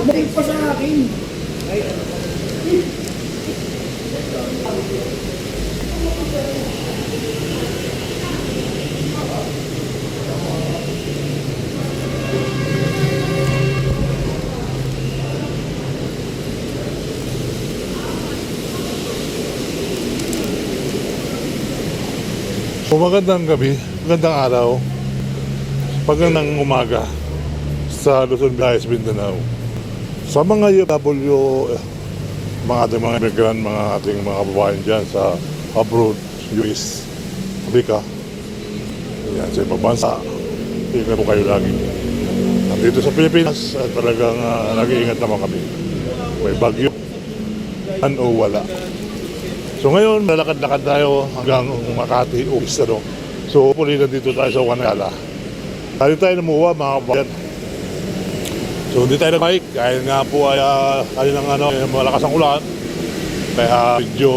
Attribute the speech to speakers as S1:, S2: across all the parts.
S1: Bumalik pa sa akin.
S2: Magandang gabi, magandang araw, magandang umaga sa Luzon, Visayas, Mindanao. Sa mga UFW, mga ating mga immigrant, mga ating mga kababayan dyan sa abroad, US, Amerika, yan, sa ibang bansa, ingat po kayo lagi. Dito sa Pilipinas, talagang nag-iingat naman kami. May bagyo, o wala. So ngayon, lalakad-lakad tayo hanggang Makati o Istado. So hopefully nandito tayo sa Wanagala. Tayo tayo namuha mga kabayan. So hindi tayo nag-bike, kaya nga po ay malakas ang ulan. Kaya medyo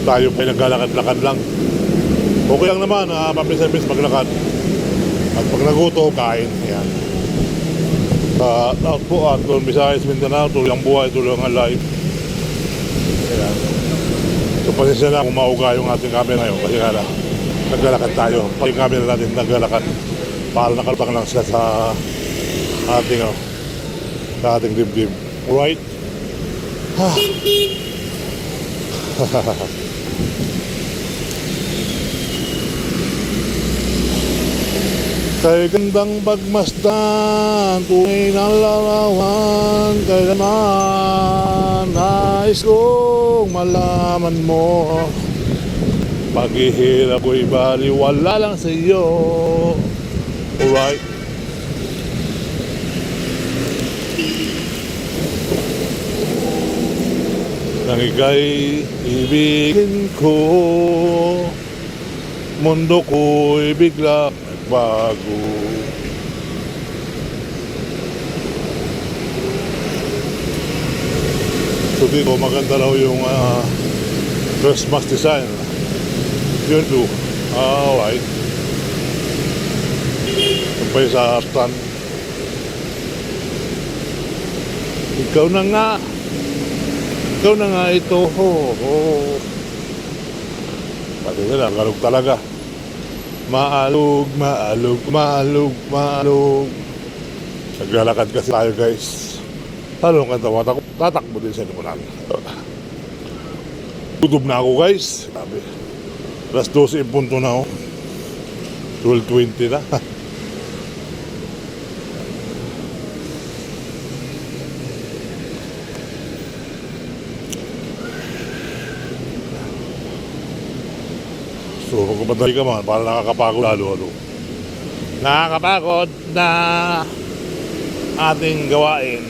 S2: tayo pa naglalakad-lakad lang. Okay lang naman, pamis-pamis maglakad. At pag naguto, kain. Yan. At po, Luzon, Visayas, Mindanao, tuloy ang buhay, tuloy ang life. Ayan. So pasensya na kung mauga yung ating camera ngayon kasi nga naglalakad tayo. Pag yung camera natin naglalakad para nakalutang lang sila sa ating dibdib. Alright? Kay gandang pagmasdan, tunay na larawan, kaya naman nais kong malaman mo. Paghihirap ko'y baliwala lang sa iyo. Alright? Nang ika'y ibigin ko, mundo ko'y bigla bago. So dito maganda raw yung Christmas design. Yun do. Alright. Sampay sa stand. Ikaw na nga. Ikaw na nga ito. Pati nila, galog talaga. Maalog, maalog, maalog, maalog. Naglalakad kasi tayo guys. Halong kanta mo, tatakbo din sa lipunan. Tutob na ako guys. Sabi, alas 12 punto na ako. 12:20 na. So, magpapadali ka man, para nakakapagod lalo. Nakakapagod na ating gawain.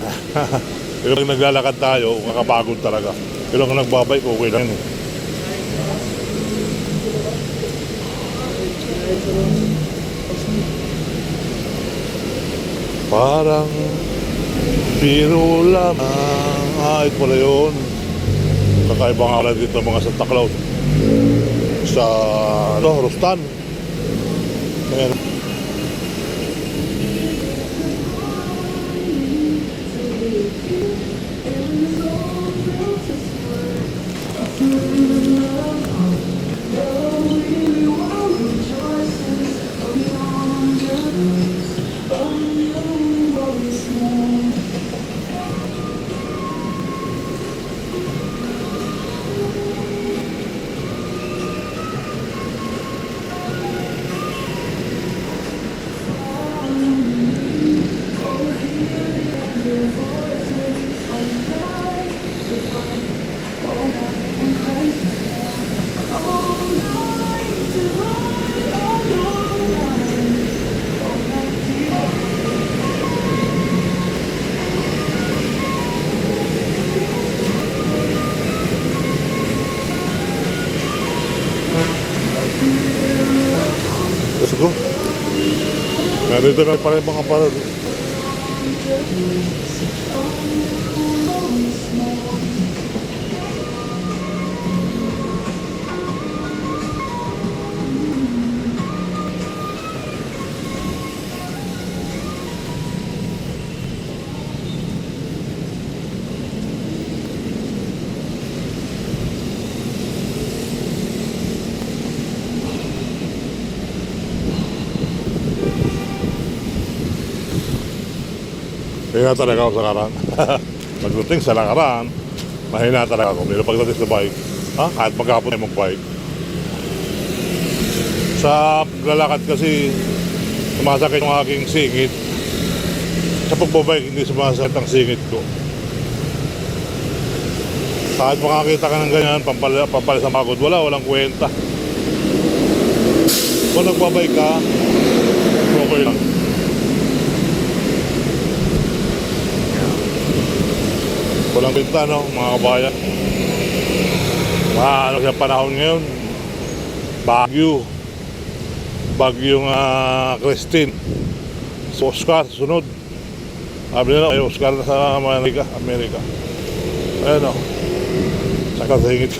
S2: Pero pag naglalakad tayo, nakakapagod talaga. Pero kung nagbabike, okay lang yun. Parang biro lamang. Ito pala yun. Kakaibang akala dito mga Santa Claus. Sa Rostan. Ayan. Narito na pala yung mga parol. Kaya talaga ako sa karan. Pagdating sa lakaran, mahina talaga ako. Pero pagdating sa bike, kahit maghapon ay mag-bike. Sa lalakad kasi, sumasakit yung aking singit. Sa pagbabike, hindi sumasakit ang singit ko. Kahit makakita ka ng ganyan, pampalis ang pagod, walang kwenta. Kung nagbabike ka, okay lang. Walang kwenta, no, mga kabayan. Ano sa panahon ngayon, Bagyong Christine. So Oscar, sunod. Sabi nila, ay Oscar na sa Amerika. Ayan o. Saka sa hingit.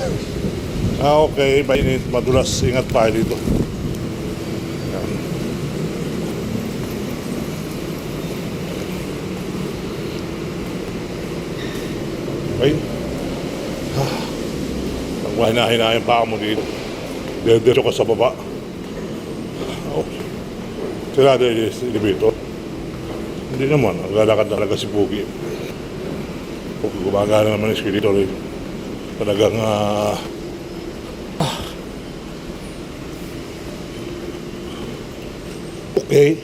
S2: Okay, mainit, madulas. Ingat tayo dito. Ayan. Okay. Nagwahinahin pa mo dito. Dito ka sa baba. Sila din yung elevator. Hindi naman, naglalakad talaga si Pugi. Pugi, gumagana naman yung skeletor eh. Talagang okay.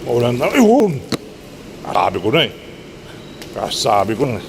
S2: Maulan na, ayun! Sabi ko na eh. Kasabi ko na eh.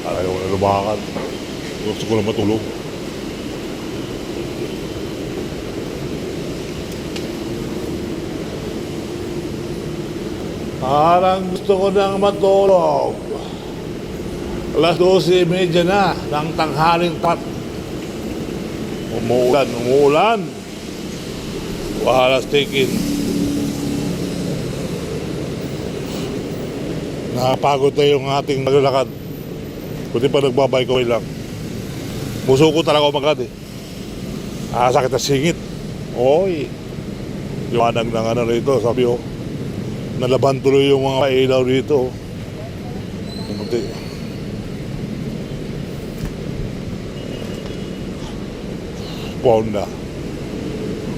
S2: Ayaw ko na lumakad. Gusto ko na matulog. Parang gusto ko nang matulog. Alas 12:30 na ng tanghaling pat. Umuulan. Wahalas taking. Nakapagod na yung ating maglalakad. Kundi pa nagbabay ko lang. Muso ko talaga umagad eh. Sakit na singit. Oy. Liwanag ng ano rito, sabi ko. Nalaban tuloy yung mga ilaw dito. Munti. Pound na.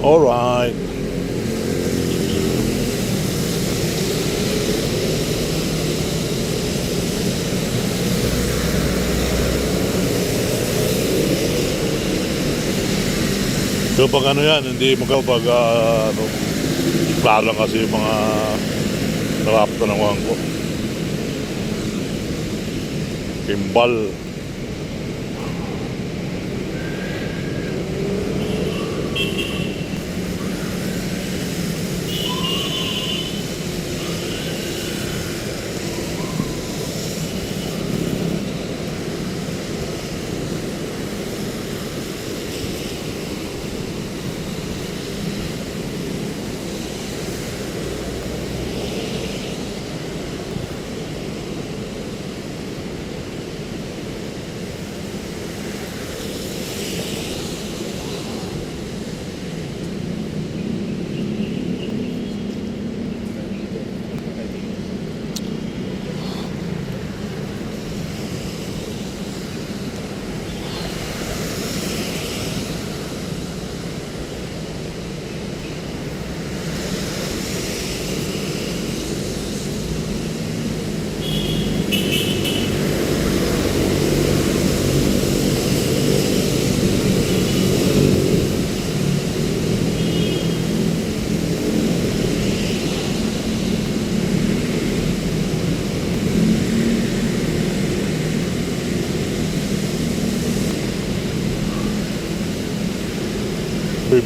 S2: Alright. So pag ano yan, hindi magkapag klaro lang kasi yung mga naraptanawan ko. Kimbal.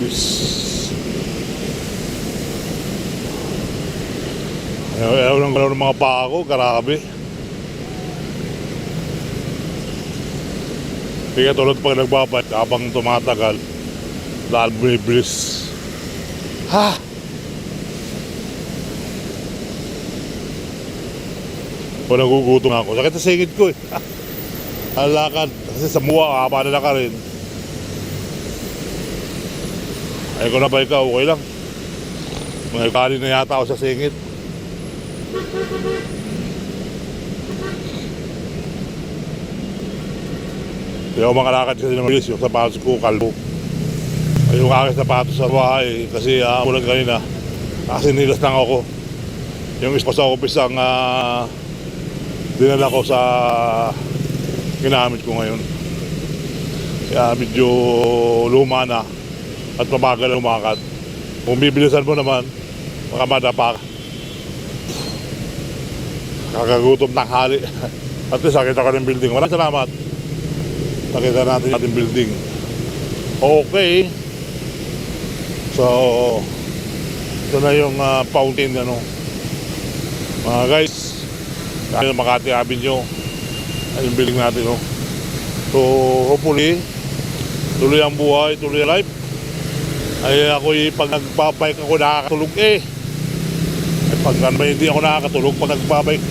S2: Bis. Ayaw lang galaw ng mga paa ko, grabe. Kaya tulad pag nagbabike, habang tumatagal, dahil bumibilis. Ha! O nagugutom ako. Sakit sa singit ko eh. Alakad. Kasi sa muwa, haba na ka rin. Ay ko na ba ikaw, okay lang. May kanin na yata ako sa singit. Hindi ako makalakad kasi naman yung sapatos ko, kalbo. Ay yung aking sapatos sa bahay kasi mulan kanina. Kasi nilas lang ako. Yung isa ko sa office ang dinala ko sa ginamit ko ngayon. Kaya medyo luma na at mabagal na lumakad. Kung bibilisan mo naman, baka madapa ka. Kakagutom ng hali. At least nakita ko ng building. Maraming salamat. Nakita natin yung ating building. Okay. So, ito na yung fountain ano. Mga guys, kaya Makati Avenue. Ay yung building natin no. So, hopefully tuloy ang buhay, tuloy ang life. Ay ako'y pag nagbabike ako nakakatulog eh. Ay pag hindi ako nakakatulog pag nagbabike.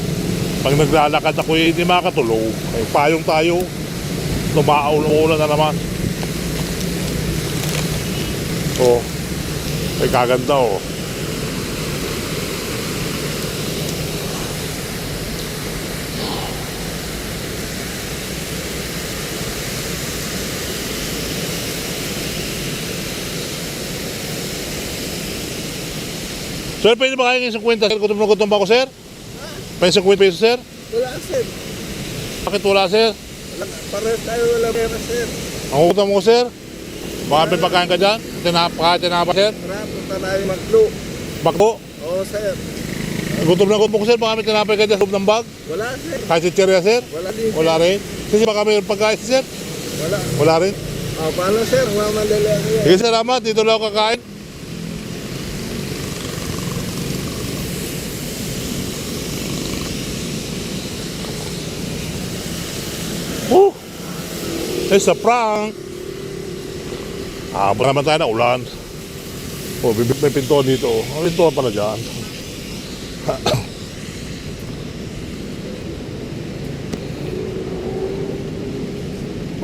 S2: Pag naglalakad ako eh, hindi makakatulog. Ay payong tayo. Tumaaw-ulan na naman. So, ay kaganda oh. Sir, pwede ba kayo ng 50? Sir, gutom ba ako, sir? Pwede 50 pesos, sir?
S1: Wala, sir.
S2: Bakit wala, sir?
S1: Parehas tayo wala pera, sir.
S2: Ang utang mo, sir? Baka may pagkain ka dyan? Tinapa, sir?
S1: Tara, punta tayo maglo.
S2: Bakbo?
S1: Oo, sir.
S2: Gutom na gutom ko, sir. Baka may tinapay ka dyan sa loob ng bag?
S1: Wala, sir.
S2: Kahit si Cheria, sir?
S1: Wala din, sir.
S2: Wala rin? Kasi baka may pagkain, sir?
S1: Wala.
S2: Wala rin?
S1: Paano, sir? Mamadali ako yan.
S2: Sige, salamat. Dito lang ako kakain. It's a prank. Baka naman tayo na ulan. May pintuan dito. May pintuan pala dyan.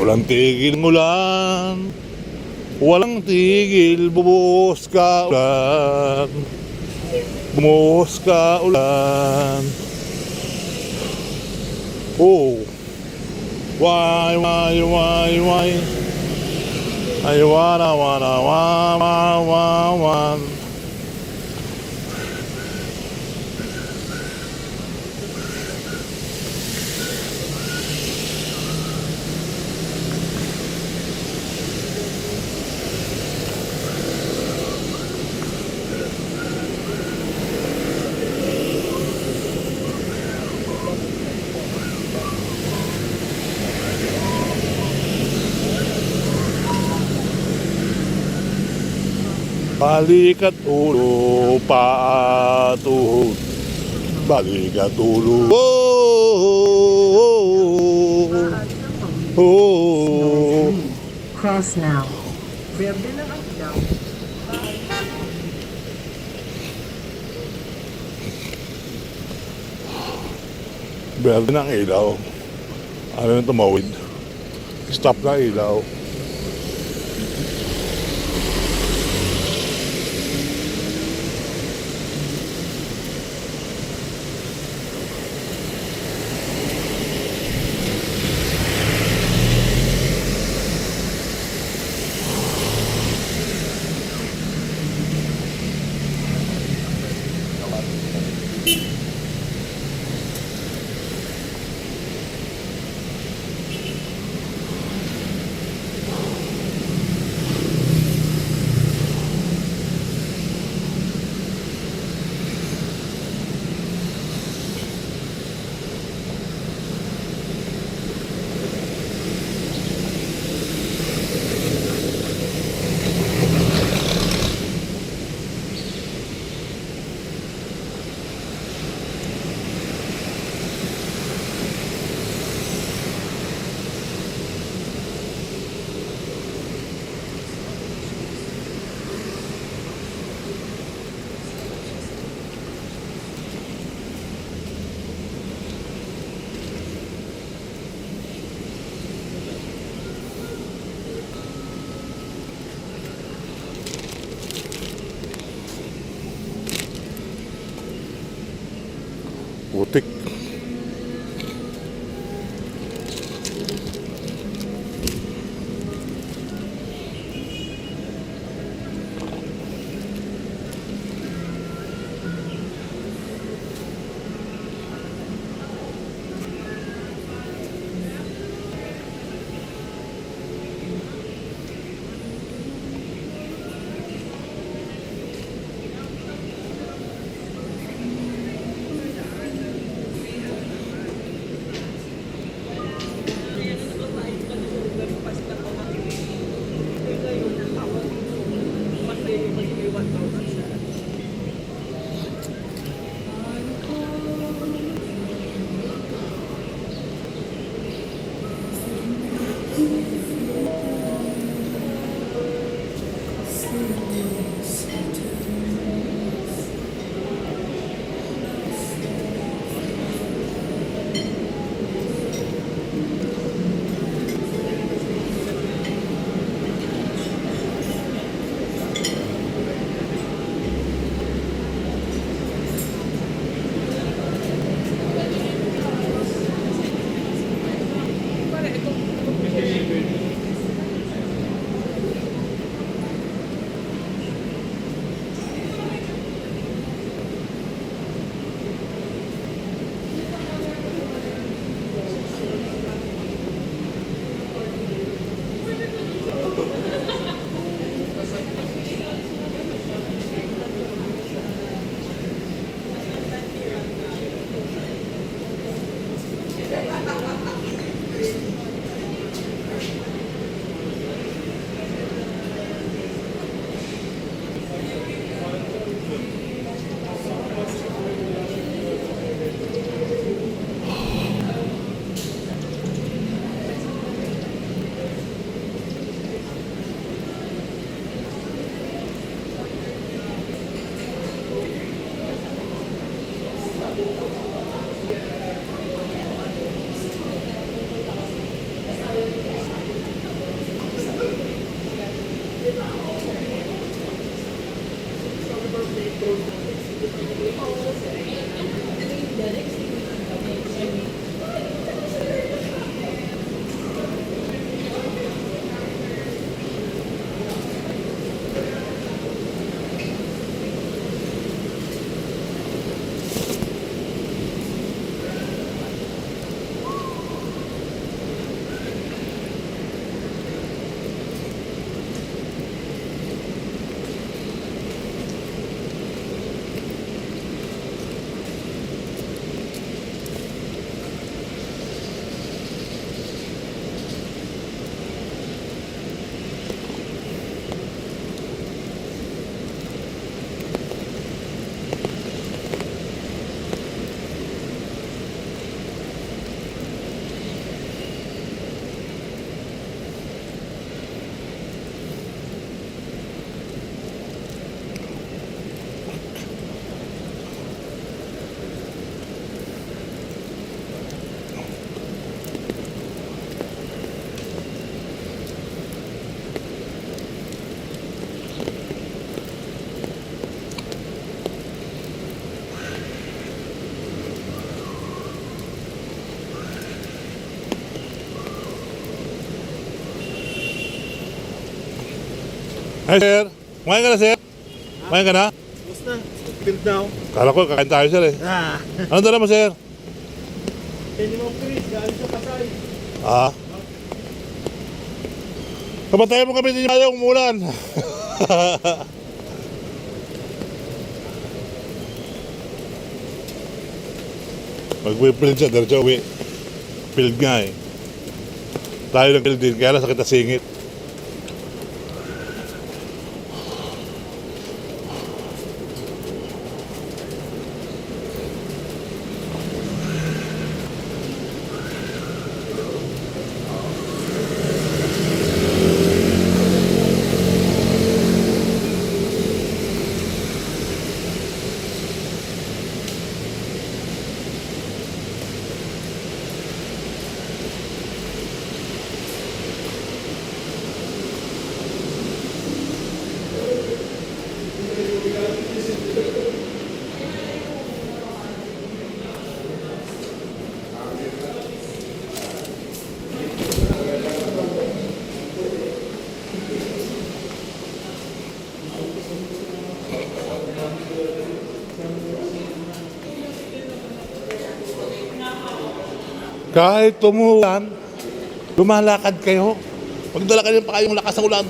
S2: Walang tigil ng ulan. Walang tigil. Bumuhos ka ulan. Bumuhos ka ulan. Oh. Why? I wanna, balik at ulo, paa at tuhod. Balik at ulo. Oh.
S3: Cross now. Verde lang ang ilaw.
S2: Berde ng ilaw. Ano yung tumawid? Stop na ilaw. Putik. Hi, sir. Kumain ka na, sir? Kumain ka na?
S1: Tapos na. Build na ako.
S2: Kala ko, kakain tayo, sir, eh. Ano dala mo, sir?
S1: Hindi mo Chris, galing sa Pasay.
S2: Ah. Kamatay mo kami din tayo umulan. Mag-build siya, diretso uwi. Build nga eh. Tayo ng build din, kaya lang sakit na singit. Kahit tumulan, lumalakad kayo. Magdala kayo pa kayong lakas ng ulan.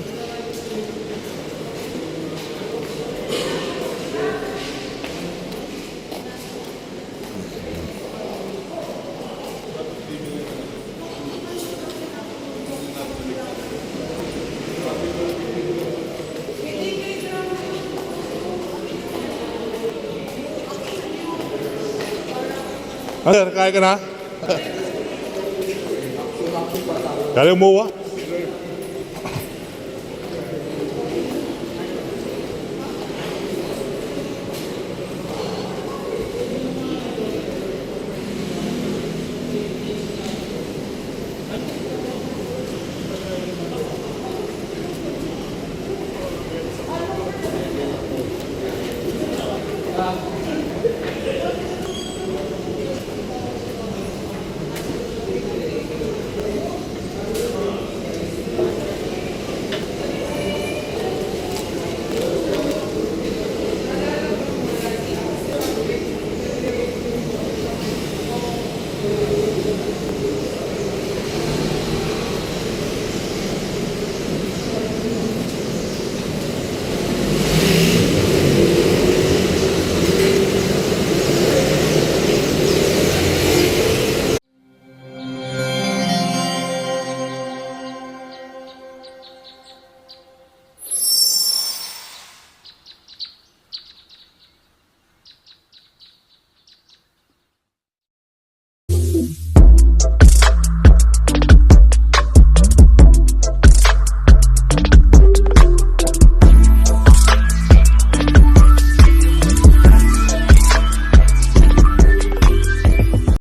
S2: Sir, kaya ka na? Kaya umuwa?